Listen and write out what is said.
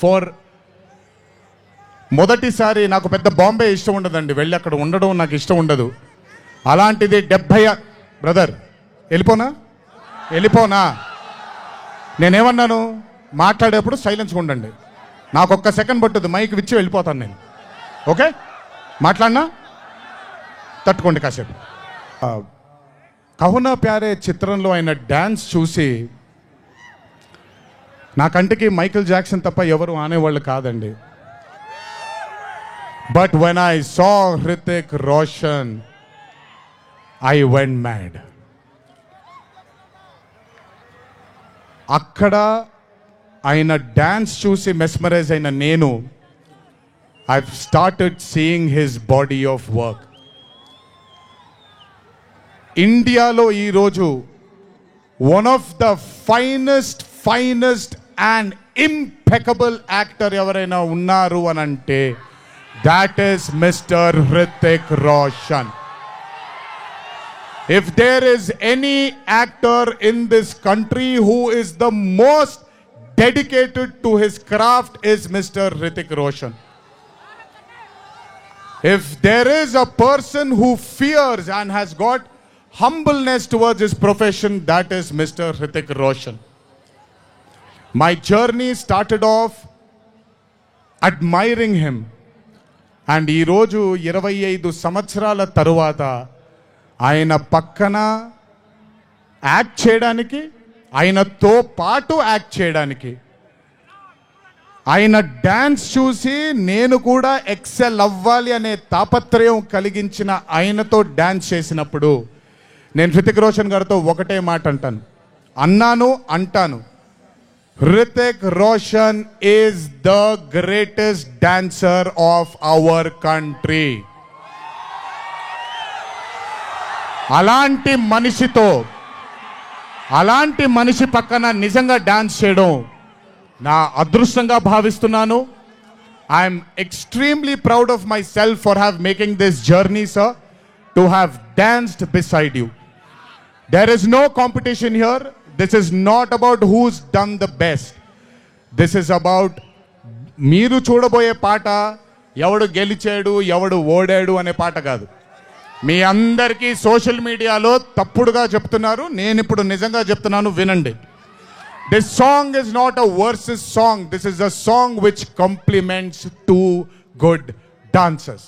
For మొదటిసారి నాకు పెద్ద బాంబే ఇష్టం ఉండదండి, వెళ్ళి అక్కడ ఉండడం నాకు ఇష్టం ఉండదు. అలాంటిది 70 బ్రదర్ వెళ్ళిపోనా నేనేమన్నాను, మాట్లాడేప్పుడు సైలెన్స్గా ఉండండి, నాకు ఒక్క సెకండ్ పట్టుద్ది, మైక్ విచ్చి వెళ్ళిపోతాను నేను. ఓకే, మాట్లాడినా తట్టుకోండి కాసేపు. కహునా ప్యారే చిత్రంలో ఆయన డ్యాన్స్ చూసి నా కంటికి మైకేల్ జాక్సన్ తప్ప ఎవరు ఆనేవాళ్ళు కాదండి. But when I saw Hrithik Roshan I went mad. అక్కడ ఆయన డ్యాన్స్ చూసి మెస్మరైజ్ అయిన నేను I started seeing his body of work. ఇండియాలో ఈరోజు one of the finest and impeccable actor ఎవరైనా ఉన్నారు అని అంటే that is mister Hrithik Roshan. If there is any actor in this country who is the most dedicated to his craft is Mr. Hrithik Roshan. If there is a person who fears and has got humbleness towards his profession, that is Mr. Hrithik Roshan. My journey started off admiring him. And ee roju 25 సంవత్సరాల తరువాత ఆయన పక్కన act చేయడానికి, ఆయనతో పాటు act చేయడానికి, ఆయన dance చూసి నేను కూడా ఎక్సెల్ అవ్వాలి అనే తాపత్రయం కలిగించిన ఆయనతో డ్యాన్స్ చేసినప్పుడు నేను హృతిక్ రోషన్ గారితో ఒకటే మాట అంటాను, Hrithik Roshan is the greatest dancer of our country. అలాంటి మనిషి పక్కన నిజంగా డాన్స్ చేయడం నా అదృష్టంగా భావిస్తున్నాను. I'm extremely proud of myself for have making this journey sir, to have danced beside you. There is no competition here. This is not about who's done the best. This is about మీరు చూడబోయే పాట ఎవడు గెలిచాడు ఎవడు ఓడాడు అనే పాట కాదు. మీ అందరికీ సోషల్ మీడియాలో తప్పుడుగా చెప్తున్నారు, నేను ఇప్పుడు నిజంగా చెప్తున్నాను, వినండి. This song is not a versus song, this is a song which compliments 2 good dancers.